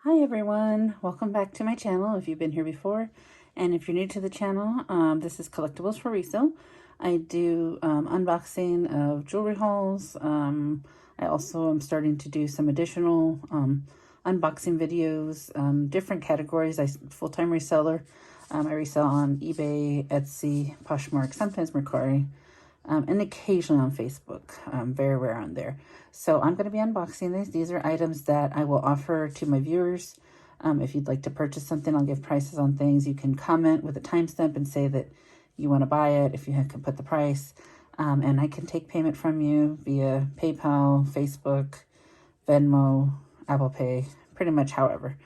Hi everyone, welcome back to my channel if you've been here before, and if you're new to the channel, this is Collectibles for Resale. I do unboxing of jewelry hauls. I also am starting to do some additional unboxing videos, different categories. I'm a full-time reseller. I resell on eBay, Etsy, Poshmark, sometimes Mercari, and occasionally on Facebook. Very rare on there. So I'm going to be unboxing these. These are items that I will offer to my viewers. If you'd like to purchase something, I'll give prices on things. You can comment with a timestamp and say that you want to buy it, if you can put the price. And I can take payment from you via PayPal, Facebook, Venmo, Apple Pay, pretty much however.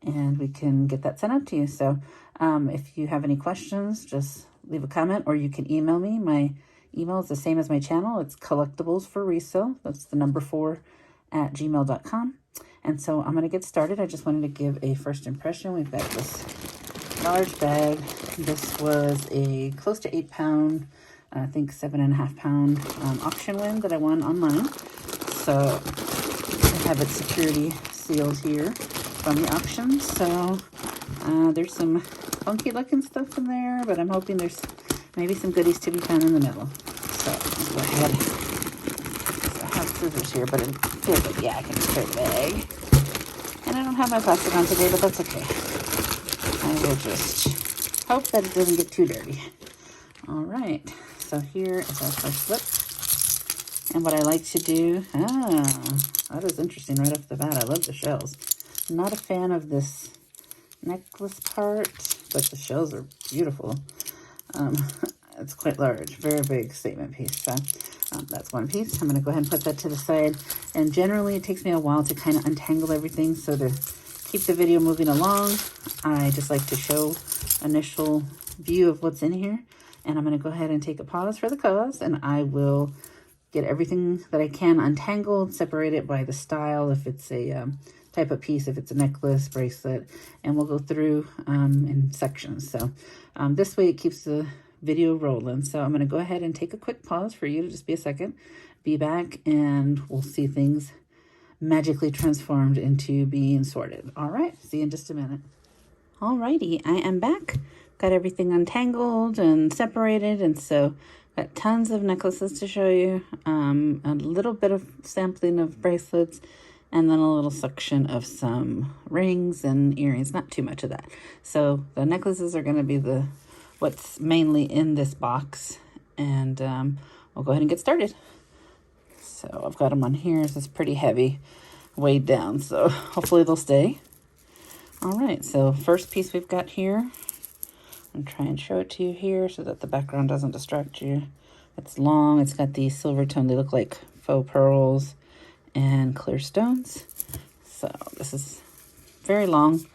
And we can get that sent out to you. So if you have any questions, just leave a comment or you can email me. My email is the same as my channel. It's collectibles for resale. That's the number 4 at gmail.com. And so I'm going to get started. I just wanted to give a first impression. We've got this large bag. This was a close to 8-pound, I think 7.5-pound auction win that I won online. So I have it security sealed here from the auction. So there's some funky looking stuff in there, but I'm hoping there's maybe some goodies to be found in the middle. So let's go ahead. So I have scissors here, but it feels like, yeah, I can just tear the bag. And I don't have my plastic on today, but that's okay. I will just hope that it doesn't get too dirty. All right, so here is our first slip. And what I like to do, that is interesting right off the bat. I love the shells. I'm not a fan of this necklace part, but the shells are beautiful. It's quite large, very big statement piece. So that's one piece. I'm going to go ahead and put that to the side. And generally, it takes me a while to kind of untangle everything. So to keep the video moving along, I just like to show initial view of what's in here. And I'm going to go ahead and take a pause for the cause. And I will get everything that I can untangled, separate it by the style, if it's a type of piece, if it's a necklace, bracelet, and we'll go through in sections. So this way it keeps the video rolling. So I'm going to go ahead and take a quick pause for you to just be a second, be back, and we'll see things magically transformed into being sorted. All right, see you in just a minute. All righty, I am back. Got everything untangled and separated, and so got tons of necklaces to show you, a little bit of sampling of bracelets, and then a little section of some rings and earrings, not too much of that. So the necklaces are going to be what's mainly in this box, and we'll go ahead and get started. So I've got them on here. This is pretty heavy, weighed down, so hopefully they'll stay. All right, so first piece we've got here, I'm trying to show it to you here so that the background doesn't distract you. It's long. It's got these silver tone. They look like faux pearls and clear stones. So this is very long,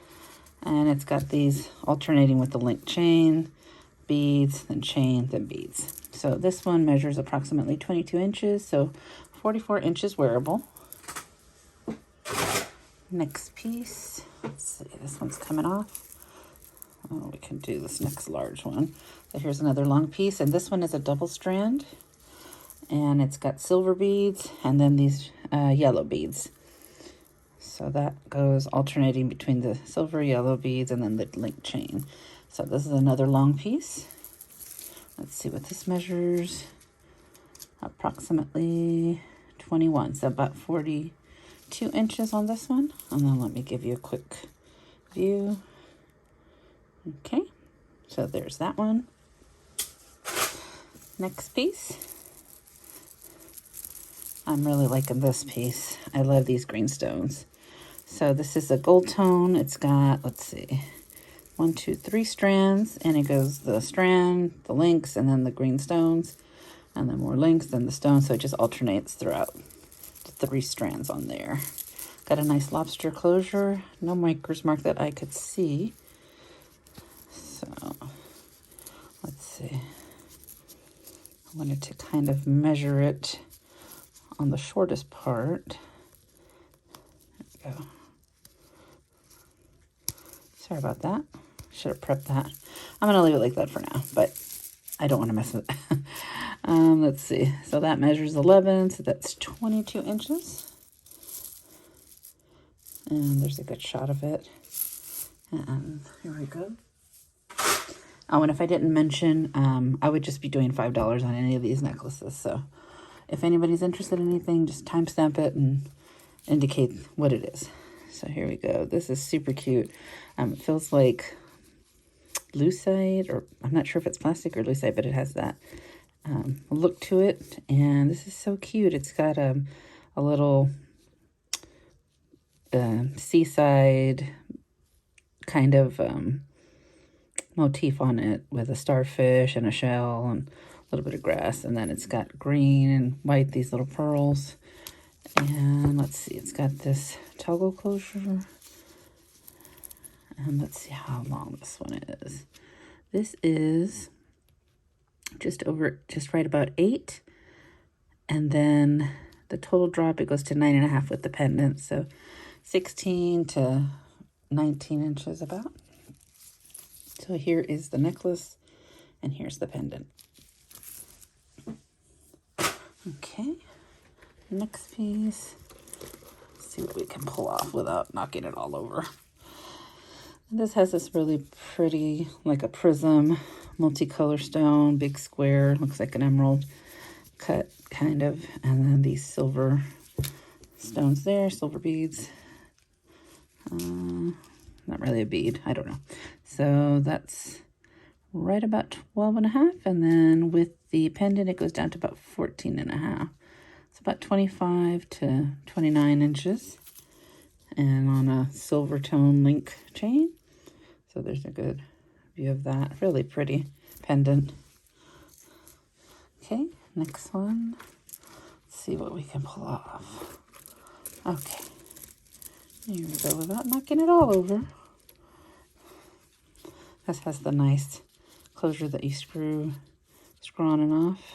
and it's got these alternating with the link chain, beads, then chain, then beads. So this one measures approximately 22 inches, so 44 inches wearable. Next piece, let's see, this one's coming off. Oh, we can do this next large one. So here's another long piece, and this one is a double strand, and it's got silver beads and then these yellow beads. So that goes alternating between the silver, yellow beads, and then the link chain. So this is another long piece. Let's see what this measures. Approximately 21, so about 42 inches on this one. And then let me give you a quick view. Okay, so there's that one. Next piece. I'm really liking this piece. I love these green stones. So this is a gold tone. It's got, let's see, 1, 2, 3 strands, and it goes the strand, the links, and then the green stones, and then more links, then the stones. So it just alternates throughout the 3 strands on there. Got a nice lobster closure. No micros mark that I could see. So let's see. I wanted to kind of measure it on the shortest part. There we go. Sorry about that. Should have prepped that. I'm going to leave it like that for now, but I don't want to mess with it. Let's see. So that measures 11, so that's 22 inches. And there's a good shot of it. And here we go. Oh, and if I didn't mention, I would just be doing $5 on any of these necklaces. So if anybody's interested in anything, just timestamp it and indicate what it is. So here we go. This is super cute. It feels like lucite, or I'm not sure if it's plastic or lucite, but it has that look to it. And this is so cute. It's got a little seaside kind of motif on it with a starfish and a shell and a little bit of grass. And then it's got green and white, these little pearls. And let's see, it's got this toggle closure. And let's see how long this one is. This is just right about 8. And then the total drop, it goes to 9.5 with the pendant. So 16 to 19 inches about. So here is the necklace, and here's the pendant. Okay, next piece. Let's see what we can pull off without knocking it all over. And this has this really pretty, like a prism, multicolor stone, big square, looks like an emerald cut, kind of. And then these silver stones there, silver beads. Not really a bead, I don't know. So that's right about 12.5, and then with the pendant it goes down to about 14.5. It's about 25 to 29 inches, and on a silver tone link chain. So there's a good view of that. Really pretty pendant. Okay, next one. Let's see what we can pull off. Okay. Here we go, without knocking it all over. This has the nice closure that you screw on and off.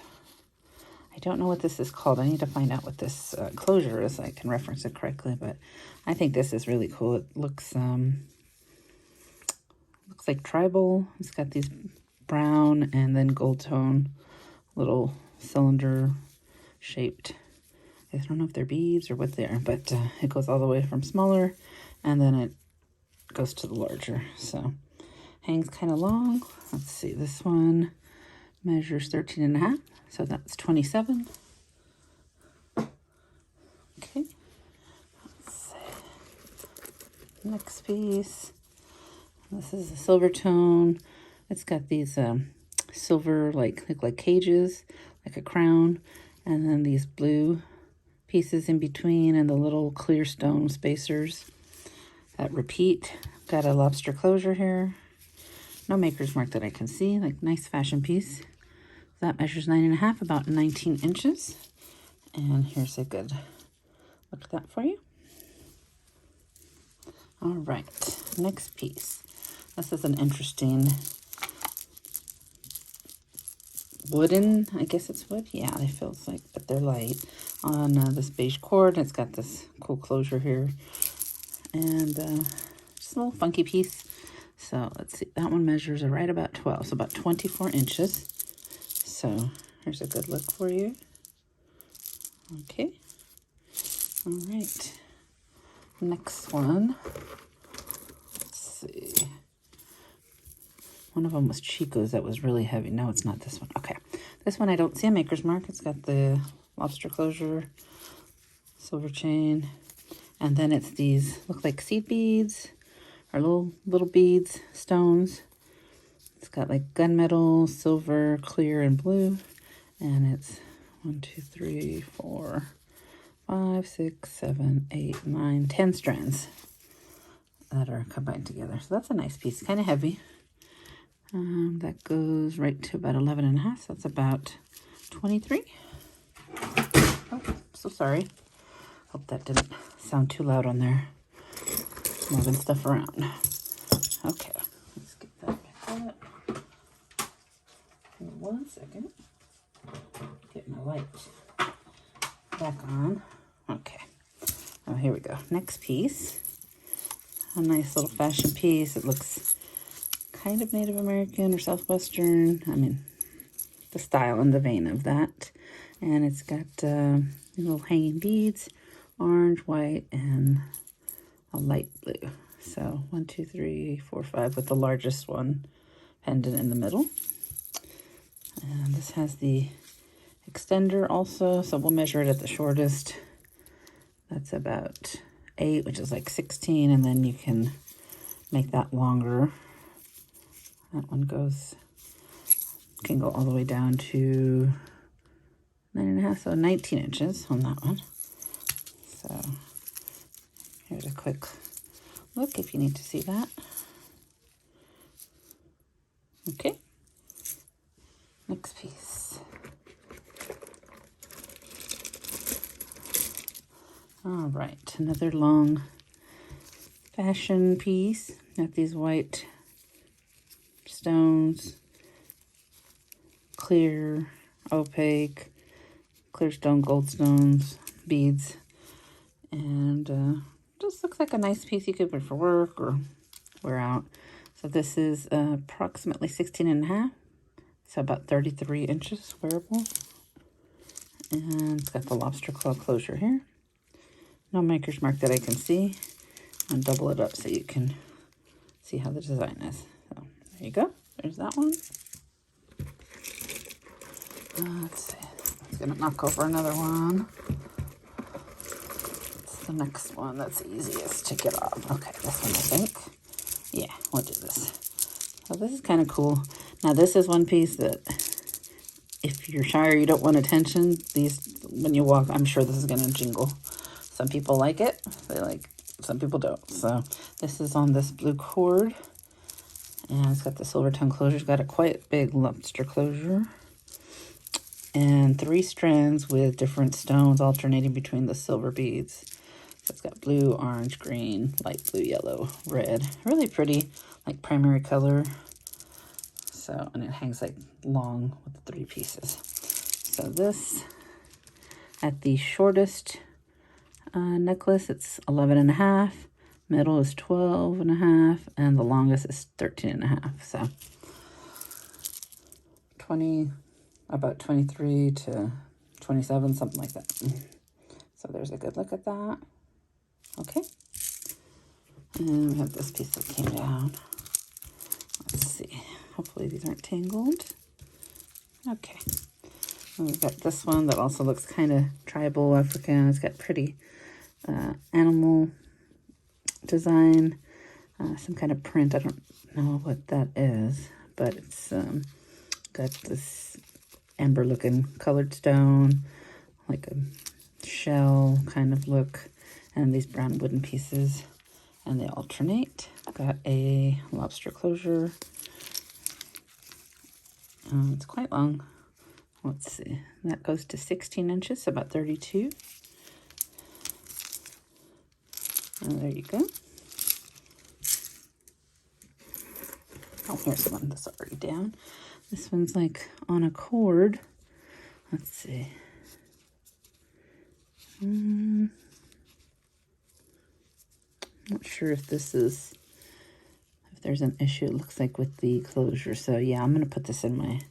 I don't know what this is called. I need to find out what this closure is so I can reference it correctly, but I think this is really cool. It looks like tribal. It's got these brown and then gold tone little cylinder shaped. I don't know if they're beads or what they are, but it goes all the way from smaller and then it goes to the larger. So hangs kind of long. Let's see, this one measures 13.5, so that's 27. Okay, let's see. Next piece. This is a silver tone. It's got these silver, look like cages, like a crown, and then these blue pieces in between and the little clear stone spacers that repeat. Got a lobster closure here. No maker's mark that I can see. Like, nice fashion piece. That measures 9.5, about 19 inches. And here's a good look at that for you. All right, next piece. This is an interesting wooden, I guess it's wood. Yeah, it feels like, but they're light. On this beige cord, it's got this cool closure here. And just a little funky piece. So let's see, that one measures right about 12, so about 24 inches. So here's a good look for you. Okay. All right. Next one. Let's see. One of them was Chico's that was really heavy. No, it's not this one. Okay. This one I don't see a maker's mark. It's got the lobster closure, silver chain, and then it's these look like seed beads or little beads, stones. It's got like gunmetal, silver, clear, and blue. And it's 1, 2, 3, 4, 5, 6, 7, 8, 9, 10 strands that are combined together. So that's a nice piece, kind of heavy. That goes right to about 11.5, so that's about 23. Oh, so sorry. Hope that didn't sound too loud on there. Moving stuff around. Okay, let's get that back up. Give me 1 second. Get my light back on. Okay. Oh, here we go. Next piece. A nice little fashion piece. It looks kind of Native American or Southwestern. I mean, the style and the vein of that. And it's got little hanging beads, orange, white, and a light blue. So 1, 2, 3, 4, 5 with the largest one pendant in the middle. And this has the extender also, so we'll measure it at the shortest. That's about 8, which is like 16, and then you can make that longer. That one can go all the way down to 9.5, so 19 inches on that one. So here's a quick look if you need to see that. Okay, next piece. All right, another long fashion piece. Got these white stones, clear, opaque, clear stone, gold stones, beads, and just looks like a nice piece you could wear for work or wear out. So this is approximately 16.5, so about 33 inches wearable. And it's got the lobster claw closure here. No maker's mark that I can see. And double it up so you can see how the design is. So there you go. There's that one. Let's see. I'm going to knock over another one. It's the next one that's easiest to get off. Okay, this one I think. Yeah, we'll do this. So this is kind of cool. Now this is one piece that if you're shy or you don't want attention, when you walk, I'm sure this is going to jingle. Some people like it. Some people don't. So this is on this blue cord. And it's got the silver tongue closure. It's got a quite big lobster closure. And 3 strands with different stones alternating between the silver beads. So it's got blue, orange, green, light blue, yellow, red. Really pretty, like primary color. So, and it hangs like long with the 3 pieces. So this, at the shortest necklace, it's 11.5. Middle is 12.5, and the longest is 13.5. So about 23 to 27, something like that. So there's a good look at that. Okay. And we have this piece that came down. Let's see. Hopefully these aren't tangled. Okay. And we've got this one that also looks kind of tribal African. It's got pretty animal design, some kind of print. I don't know what that is, but it's got this amber looking colored stone, like a shell kind of look, and these brown wooden pieces, and they alternate. Got a lobster closure. It's quite long. Let's see, that goes to 16 inches, so about 32. And there you go. Oh, here's one that's already down. This one's like on a cord. Let's see. Not sure if there's an issue, it looks like, with the closure. So yeah, I'm going to put this in my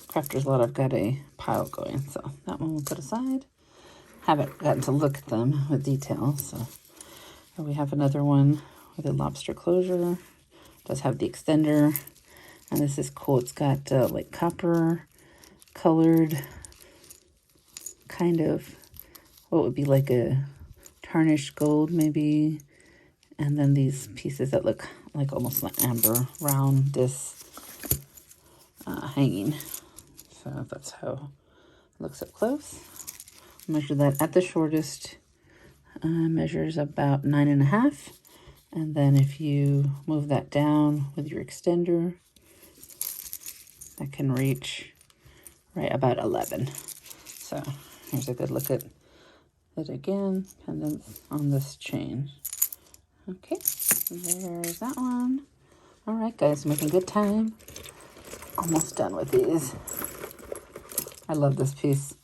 Crafters Lot. I've got a pile going, so that one we'll put aside. Haven't gotten to look at them with detail, so. Here we have another one with a lobster closure. It does have the extender, and this is cool. It's got like copper colored, kind of what would be like a tarnished gold maybe, and then these pieces that look like almost like amber round disc hanging. So that's how it looks up close. Measure that at the shortest. Measures about 9.5, and then if you move that down with your extender, that can reach right about 11. So here's a good look at it again, and then on this chain. Okay, there's that one. All right, guys, making good time. Almost done with these. I love this piece.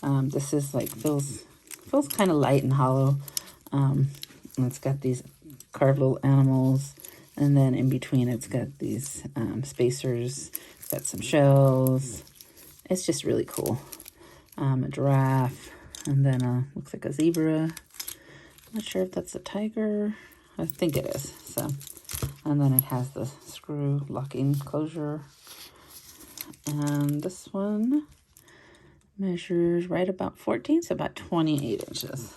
This is like feels kind of light and hollow. And it's got these carved little animals, and then in between it's got these spacers. It's got some shells. It's just really cool. A giraffe, and then looks like a zebra, Not sure if that's a tiger. I think it is. So, and then it has the screw locking closure. And this one measures right about 14, so about 28 inches.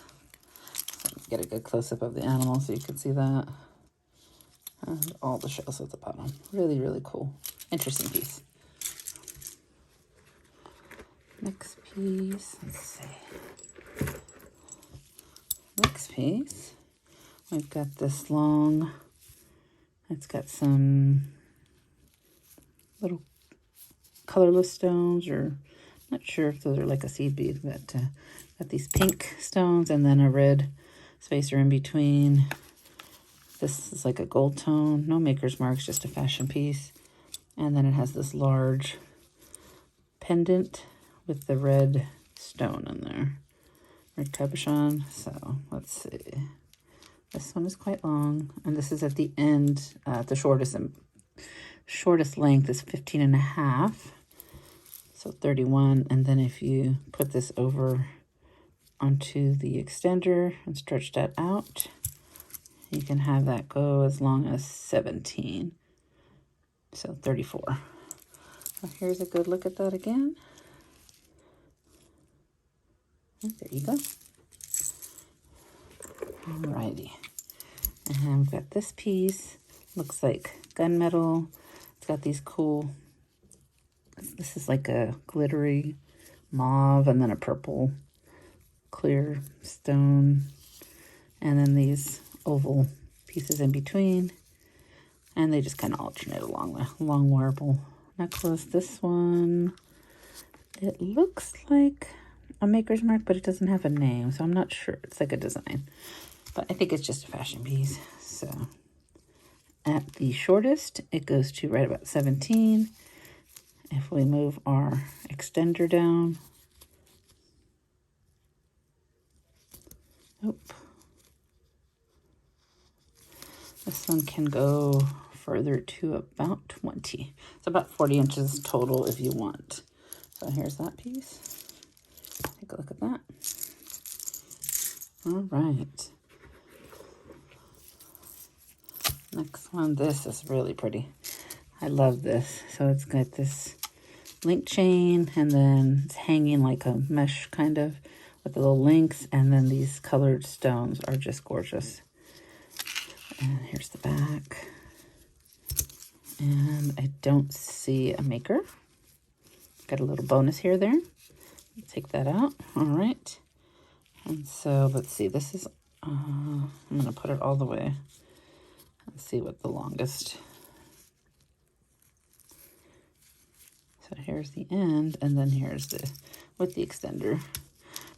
So get a good close-up of the animal so you can see that. And all the shells at the bottom. Really, really cool. Interesting piece. Next piece, let's see. Next piece, we've got this long, it's got some little colorless stones, or not sure if those are like a seed bead, but got these pink stones and then a red spacer in between. This is like a gold tone, no maker's marks, just a fashion piece. And then it has this large pendant with the red stone in there, red cabochon. So let's see. This one is quite long, and this is at the end. The shortest length is 15.5, so 31. And then if you put this over onto the extender and stretch that out, you can have that go as long as 17, so 34. So here's a good look at that again. And there you go. Alrighty. And we've got this piece. Looks like gunmetal. It's got these cool, this is like a glittery mauve and then a purple clear stone. And then these oval pieces in between. And they just kind of alternate along the long marble necklace. This one, it looks like a maker's mark, but it doesn't have a name, so I'm not sure. It's like a design, but I think it's just a fashion piece. So at the shortest, it goes to right about 17. If we move our extender down, this one can go further to about 20. It's about 40 inches total if you want. So here's that piece. Take a look at that. All right. Next one, this is really pretty. I love this. So it's got this link chain, and then it's hanging like a mesh kind of with the little links, and then these colored stones are just gorgeous. And here's the back. And I don't see a maker. Got a little bonus here there. Take that out. All right. And so let's see. This is, I'm going to put it all the way and see what the longest. So here's the end, and then here's the, with the extender.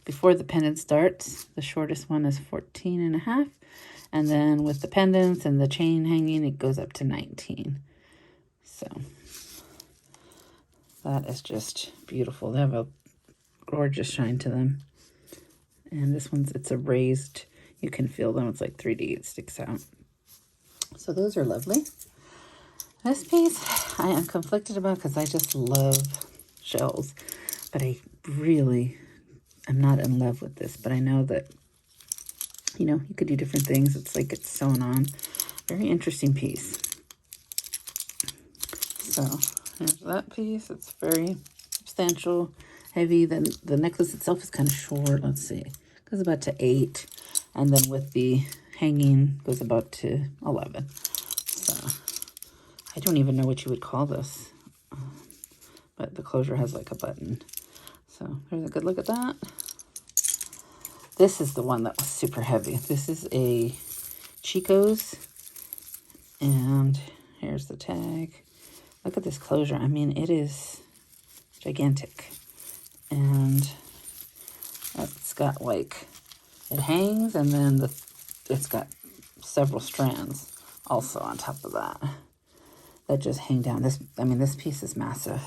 Before the pendant starts, the shortest one is 14.5. And then with the pendants and the chain hanging, it goes up to 19. So that is just beautiful. They have a gorgeous shine to them. And this one's, it's a raised, you can feel them. It's like 3D, it sticks out. So those are lovely. This piece I am conflicted about because I just love shells, but I really am not in love with this. But I know that, you know, you could do different things. It's like it's sewn on. Very interesting piece. So here's that piece. It's very substantial, heavy. Then the necklace itself is kind of short. Let's see. Goes about to 8. And then with the hanging goes about to 11. So I don't even know what you would call this. But the closure has like a button. So here's a good look at that. This is the one that was super heavy. This is a Chico's. And here's the tag. Look at this closure. I mean, it is gigantic. And it's got like, it hangs, and then it's got several strands also on top of that just hang down. This, I mean, this piece is massive.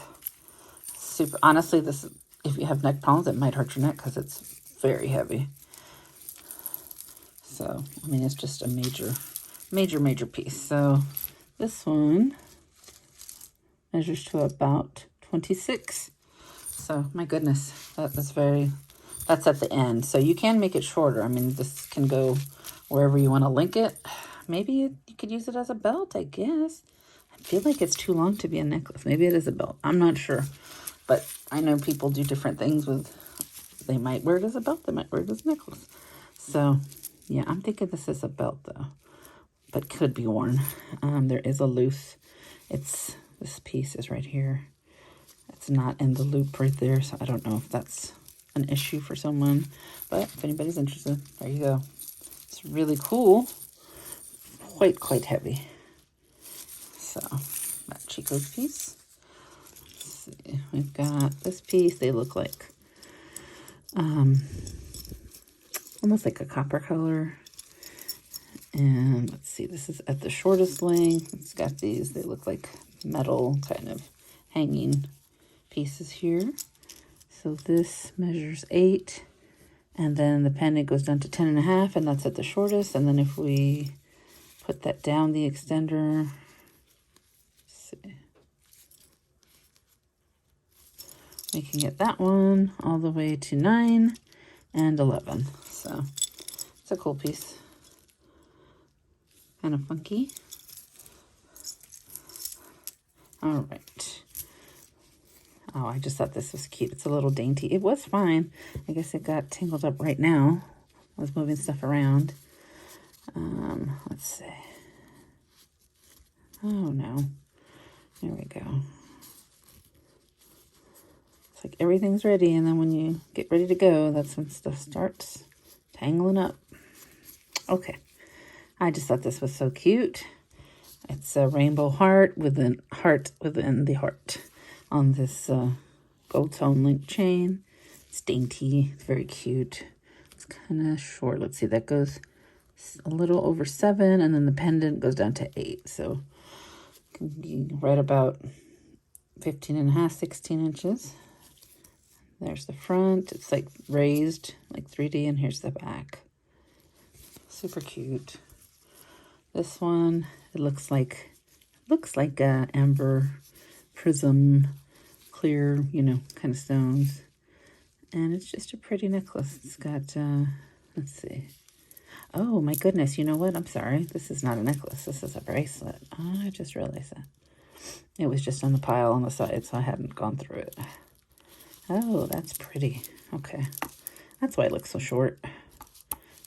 Super, honestly, this, if you have neck problems, it might hurt your neck because it's very heavy. So, I mean, it's just a major piece. So this one measures to about 26. So my goodness, that's at the end. So you can make it shorter. I mean, this can go wherever you want to link it. Maybe you could use it as a belt, I guess. I feel like it's too long to be a necklace. Maybe it is a belt. I'm not sure. But I know people do different things with, they might wear it as a belt. They might wear it as a necklace. So, yeah, I'm thinking this is a belt, though. But could be worn. There is a loose. This piece is right here. It's not in the loop right there, so I don't know if that's an issue for someone. But if anybody's interested, there you go. It's really cool. Quite heavy. So, that Chico's piece. Let's see. We've got this piece. They look like almost like a copper color. And let's see, this is at the shortest length. It's got these, they look like metal kind of hanging pieces here. So this measures 8, and then the pendant goes down to 10.5, and that's at the shortest. And then if we put that down the extender, let's see, we can get that one all the way to 9 and 11. So it's a cool piece. Kind of funky. All right. Oh, I just thought this was cute. It's a little dainty. It was fine. I guess it got tangled up right now. I was moving stuff around. Let's see. Oh, no. There we go. It's like everything's ready, and then when you get ready to go, that's when stuff starts tangling up. Okay. I just thought this was so cute. It's a rainbow heart within the heart on this gold tone link chain. It's dainty. It's very cute. It's kind of short. Let's see. That goes a little over 7, and then the pendant goes down to 8. So it can be right about 15.5, 16 inches. There's the front. It's like raised, like 3D, and here's the back. Super cute. This one, it looks like a amber prism, clear, you know, kind of stones. And it's just a pretty necklace. It's got, let's see. Oh my goodness, you know what? I'm sorry. This is not a necklace. This is a bracelet. Oh, I just realized that. It was just on the pile on the side, so I hadn't gone through it. Oh, that's pretty. Okay. That's why it looks so short.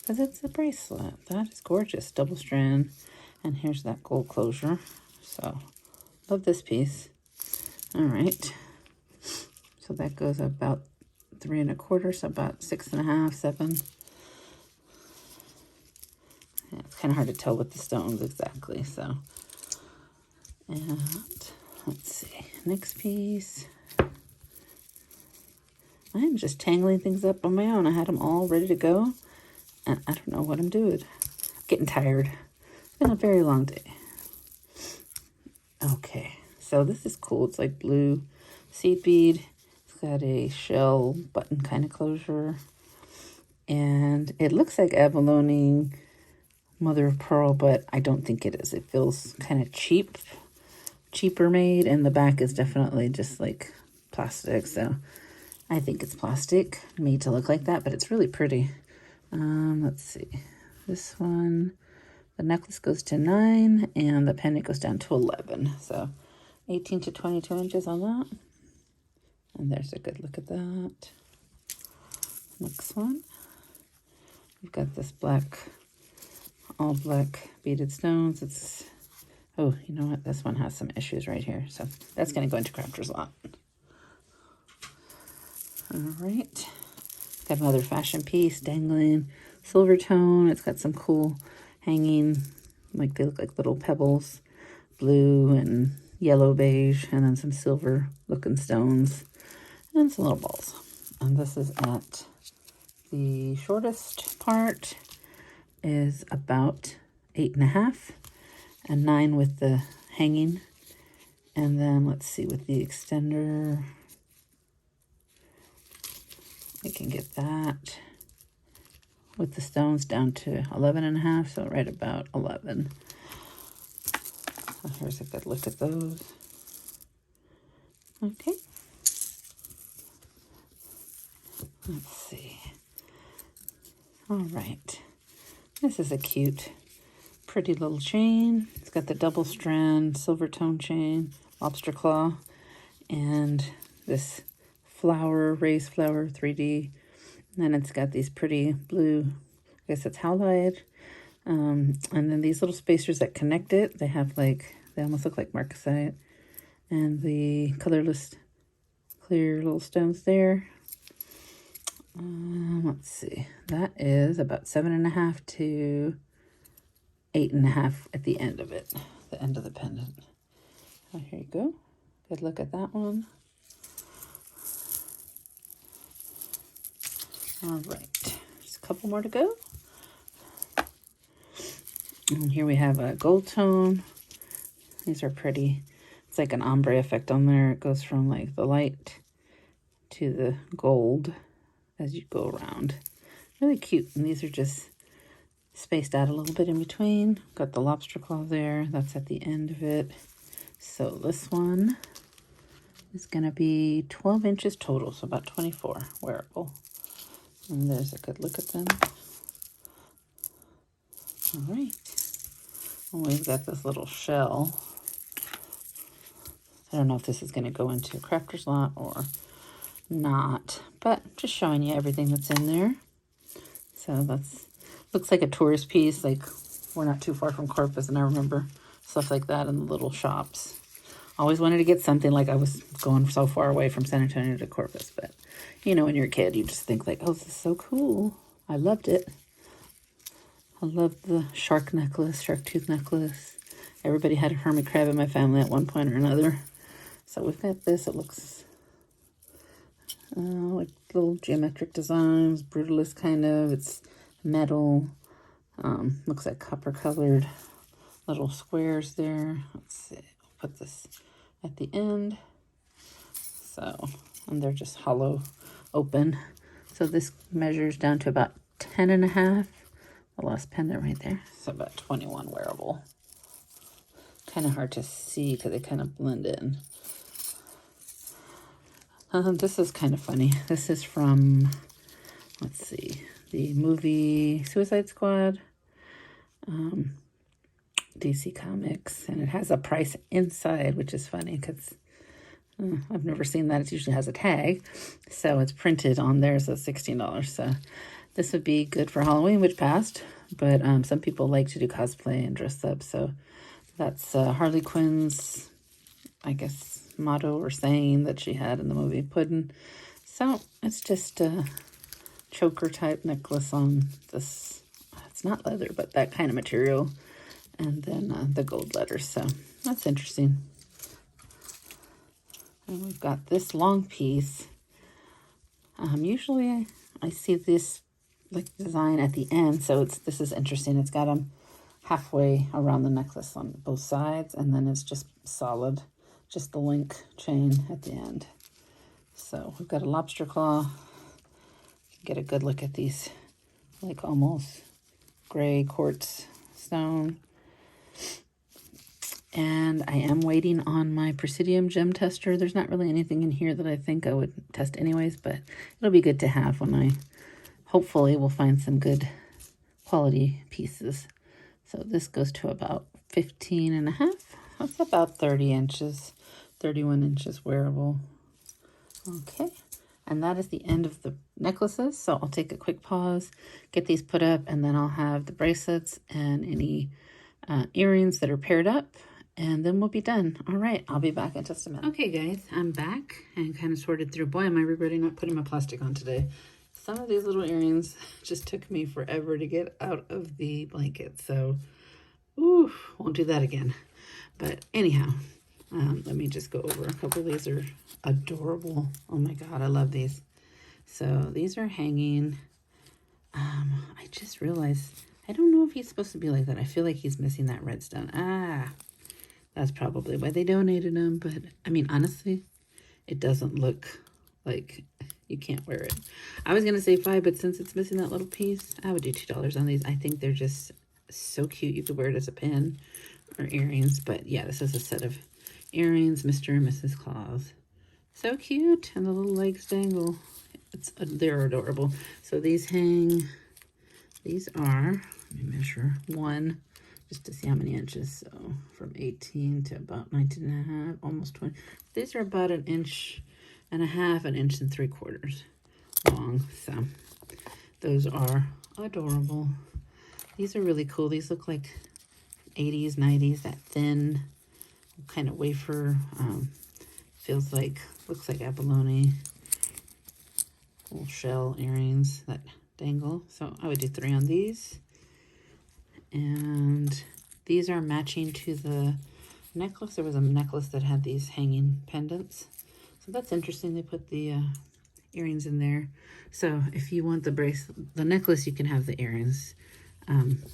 Because it's a bracelet. That is gorgeous. Double strand. And here's that gold closure. So, love this piece. All right. So that goes about 3 1/4, so about 6.5, 7. Yeah, it's kind of hard to tell with the stones exactly. So, and let's see. Next piece. I'm just tangling things up on my own. I had them all ready to go. And I don't know what I'm doing. Getting tired. It's been a very long day. Okay, so this is cool. It's like blue seed bead. It's got a shell button kind of closure. And it looks like abalone mother of pearl, but I don't think it is. It feels kind of cheaper made. And the back is definitely just like plastic. So I think it's plastic made to look like that, but it's really pretty. Let's see. This one, the necklace goes to 9 and the pendant goes down to 11. So 18 to 22 inches on that. And there's a good look at that. Next one. We've got this all black beaded stones. It's, oh, you know what? This one has some issues right here. So that's going to go into Crafter's Lot. All right. Got another fashion piece, dangling silver tone. It's got some cool hanging, like they look like little pebbles, blue and yellow beige, and then some silver looking stones and some little balls. And this is at the shortest part is about 8.5 and 9 with the hanging. And then let's see with the extender, we can get that with the stones down to 11.5, so right about 11. So here's a good look at those. Okay. Let's see. All right. This is a cute, pretty little chain. It's got the double strand silver tone chain, lobster claw, and this flower, raised flower 3D. And then it's got these pretty blue, I guess it's howlite. And then these little spacers that connect it, they have like, they almost look like marcasite. And the colorless, clear little stones there. Let's see, that is about 7.5 to 8.5 at the end of it, the end of the pendant. Oh, here you go. Good look at that one. All right, just a couple more to go. And here we have a gold tone. These are pretty. It's like an ombre effect on there. It goes from like the light to the gold as you go around. Really cute. And these are just spaced out a little bit in between. Got the lobster claw there. That's at the end of it. So this one is going to be 12 inches total, so about 24 wearable. And there's a good look at them. All right. And we've got this little shell. I don't know if this is going to go into a crafter's lot or not, but just showing you everything that's in there. So that's, looks like a tourist piece. Like, we're not too far from Corpus, and I remember stuff like that in the little shops. Always wanted to get something. Like, I was going so far away from San Antonio to Corpus, but you know, when you're a kid, you just think like, oh, this is so cool. I loved it. I loved the shark necklace, shark tooth necklace. Everybody had a hermit crab in my family at one point or another. So we've got this. It looks like little geometric designs, brutalist kind of. It's metal. Looks like copper colored little squares there. Let's see. I'll put this at the end. So, and they're just hollow open. So this measures down to about 10.5. The last pendant right there. So about 21 wearable. Kind of hard to see because they kind of blend in. This is kind of funny. This is from, let's see, the movie Suicide Squad, DC Comics, and it has a price inside, which is funny because I've never seen that. It usually has a tag, so it's printed on there, so $16. So this would be good for Halloween, which passed, but some people like to do cosplay and dress up, so that's Harley Quinn's, I guess, motto or saying that she had in the movie Puddin'. So it's just a choker type necklace on this. It's not leather, but that kind of material. And then the gold letters. So that's interesting. And we've got this long piece. Usually I see this like design at the end. So this is interesting. It's got them halfway around the necklace on both sides. And then it's just solid. Just the link chain at the end. So we've got a lobster claw. Get a good look at these, like almost gray quartz stone. And I am waiting on my Presidium gem tester. There's not really anything in here that I think I would test anyways, but it'll be good to have when I hopefully will find some good quality pieces. So this goes to about 15.5. That's about 30 inches. 31 inches wearable. Okay, and that is the end of the necklaces. So I'll take a quick pause, get these put up, and then I'll have the bracelets and any earrings that are paired up, and then we'll be done. All right, I'll be back in just a minute. Okay, guys, I'm back and kind of sorted through. Boy, am I regretting not putting my plastic on today. Some of these little earrings just took me forever to get out of the blanket. So, ooh, won't do that again. But anyhow, let me just go over a couple of these. Are adorable. Oh my God, I love these. So these are hanging. I just realized, I don't know if he's supposed to be like that. I feel like he's missing that red stone. That's probably why they donated them. But I mean, honestly, it doesn't look like you can't wear it. I was going to say $5, but since it's missing that little piece, I would do $2 on these. I think they're just so cute. You could wear it as a pin or earrings. But yeah, this is a set of earrings, Mr. and Mrs. Claus. So cute. And the little legs dangle. They're adorable. So these hang, these are Let me measure one just to see how many inches. So from 18 to about 19 and a half, almost 20. These are about 1.5 inches, 1.3 inches long. So those are adorable. These are really cool. These look like 80s, 90s, that thin kind of wafer. Looks like abalone. Little shell earrings that dangle. So I would do 3 on these. And these are matching to the necklace. There was a necklace that had these hanging pendants. So that's interesting. They put the earrings in there. So if you want the necklace, you can have the earrings.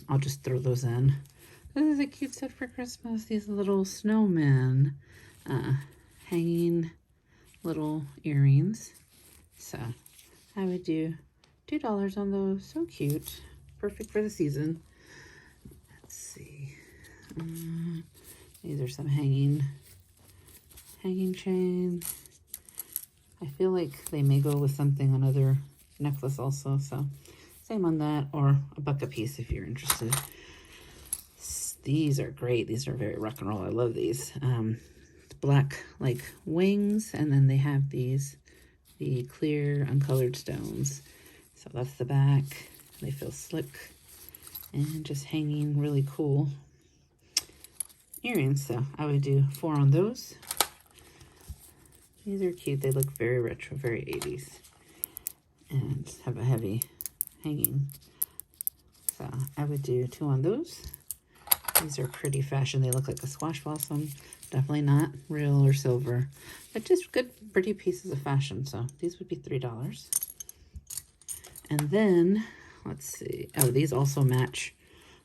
I'll just throw those in. This is a cute set for Christmas. These little snowmen hanging little earrings. So I would do $2 on those. So cute. Perfect for the season. Let's see. These are some hanging chains. I feel like they may go with something, another necklace also. So same on that, or a $1 a piece if you're interested. These are great. These are very rock and roll. I love these. Black like wings, and then they have the clear uncolored stones. So that's the back. They feel slick and just hanging really cool earrings. So I would do 4 on those. These are cute. They look very retro, very 80s, and have a heavy hanging. So I would do 2 on those. These are pretty fashion. They look like a squash blossom. Definitely not real or silver, but just good, pretty pieces of fashion. So these would be $3. And then, let's see. Oh, these also match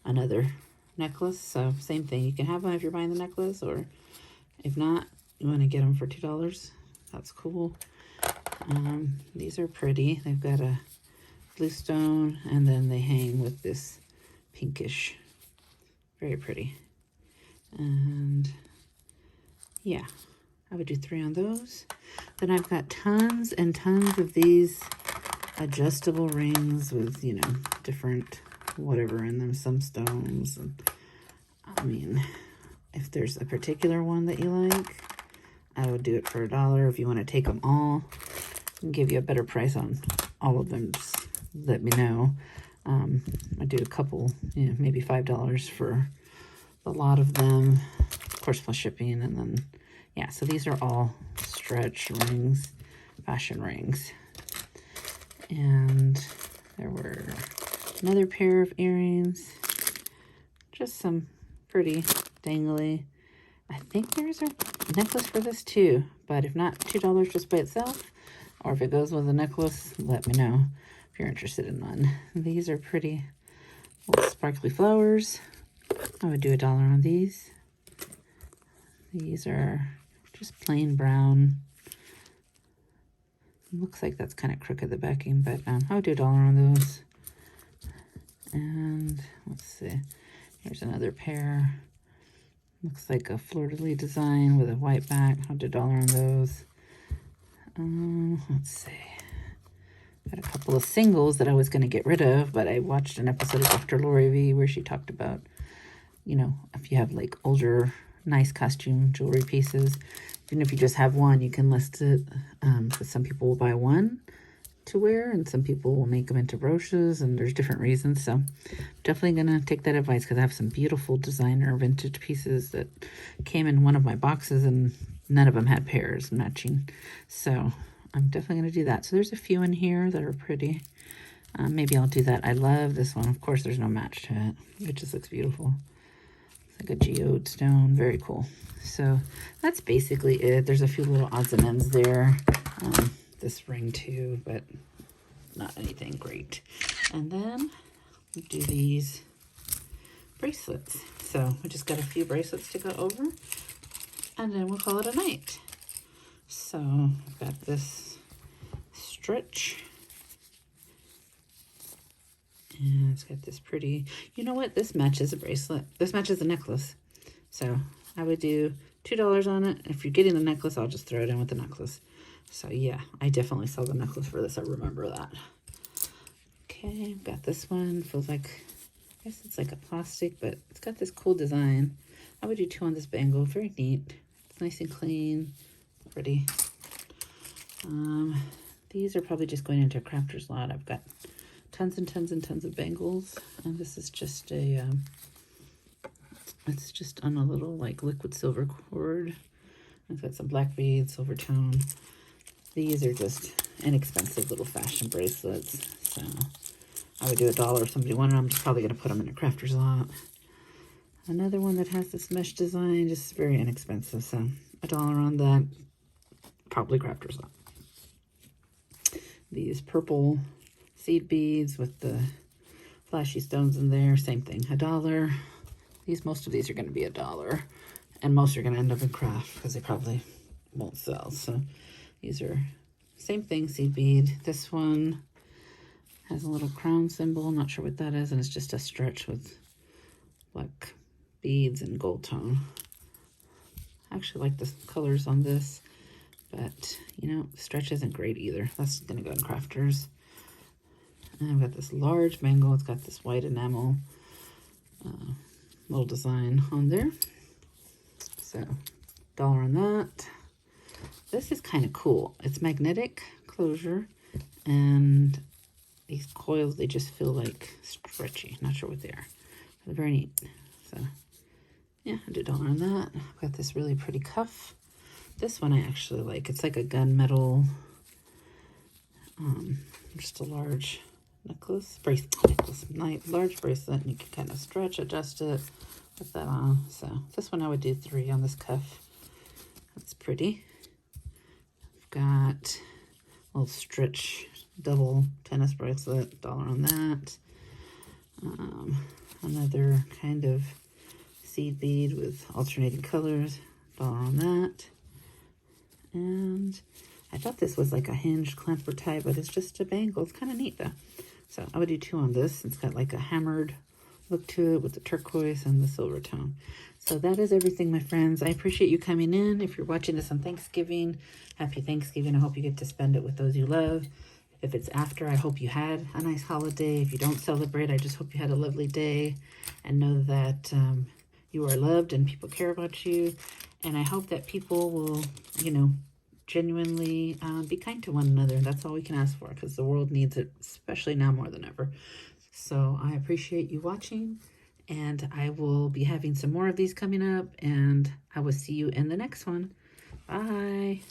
another necklace. So same thing. You can have them if you're buying the necklace, or if not, you want to get them for $2. That's cool. These are pretty. They've got a blue stone, and then they hang with this pinkish. Very pretty. And yeah, I would do 3 on those. Then I've got tons and tons of these adjustable rings with, you know, different whatever in them, some stones. And I mean, if there's a particular one that you like, I would do it for $1. If you want to take them all and give you a better price on all of them, just let me know. I do a couple, you know, maybe $5 for a lot of them, of course, plus shipping. And then, yeah, so these are all stretch rings, fashion rings. And there were another pair of earrings, just some pretty dangly. I think there's a necklace for this too, but if not, $2 just by itself, or if it goes with a necklace, let me know if you're interested in one. These are pretty little sparkly flowers. I would do $1 on these. These are just plain brown. Looks like that's kind of crooked, the backing, but I would do $1 on those. And let's see, here's another pair. Looks like a fleur-de-lis design with a white back. I'll do $1 on those. Let's see. Got a couple of singles that I was going to get rid of, but I watched an episode of Dr. Lori V where she talked about, you know, if you have like older, nice costume jewelry pieces, even if you just have one, you can list it, because some people will buy one to wear, and some people will make them into brooches, and there's different reasons. So definitely gonna take that advice, because I have some beautiful designer vintage pieces that came in one of my boxes, and none of them had pairs matching. So I'm definitely gonna do that. So there's a few in here that are pretty. Maybe I'll do that. I love this one. Of course, there's no match to it. It just looks beautiful. It's like a geode stone. Very cool. So that's basically it. There's a few little odds and ends there. This ring too, but not anything great. And then we do these bracelets. So we just got a few bracelets to go over, and then we'll call it a night. So I've got this stretch, and it's got this pretty, you know what, this matches a bracelet. This matches a necklace. So I would do $2 on it. If you're getting the necklace, I'll just throw it in with the necklace. So yeah, I definitely saw the necklace for this. I remember that. Okay, got this one. Feels like guess it's like a plastic, but it's got this cool design. I would do 2 on this bangle. Very neat. It's nice and clean. Pretty. These are probably just going into a crafter's lot. I've got tons and tons and tons of bangles. And this is just a, it's just on a little like liquid silver cord. I've got some black beads, silver tone. These are just inexpensive little fashion bracelets. So I would do $1 if somebody wanted them. I'm just probably going to put them in a crafter's lot. Another one that has this mesh design, just very inexpensive. So $1 on that, probably crafter's lot. These purple seed beads with the flashy stones in there, same thing, $1. Most of these are going to be $1, and most are going to end up in craft because they probably won't sell. So these are same thing, seed bead. This one has a little crown symbol, not sure what that is, and it's just a stretch with black beads and gold tone. I actually like the colors on this, but you know, the stretch isn't great either. That's gonna go in crafters. And I've got this large bangle. It's got this white enamel little design on there. So $1 on that. This is kind of cool. It's magnetic closure, and these coils, they just feel like stretchy. Not sure what they are. They're very neat. So yeah, I did $1 on that. I've got this really pretty cuff. This one I actually like. It's like a gunmetal, just a large large bracelet, and you can kind of stretch, adjust it, put that on. So this one I would do 3 on this cuff. That's pretty. I've got a little stretch double tennis bracelet, $1 on that. Another kind of seed bead with alternating colors, $1 on that. And I thought this was like a hinged clamper tie, but it's just a bangle. It's kind of neat though. So I would do 2 on this. It's got like a hammered look to it with the turquoise and the silver tone. So that is everything, my friends. I appreciate you coming in. If you're watching this on Thanksgiving, happy Thanksgiving. I hope you get to spend it with those you love. If it's after, I hope you had a nice holiday. If you don't celebrate, I just hope you had a lovely day, and know that you are loved and people care about you. And I hope that people will, you know, genuinely be kind to one another. That's all we can ask for, because the world needs it, especially now more than ever. So I appreciate you watching, and I will be having some more of these coming up, and I will see you in the next one. Bye.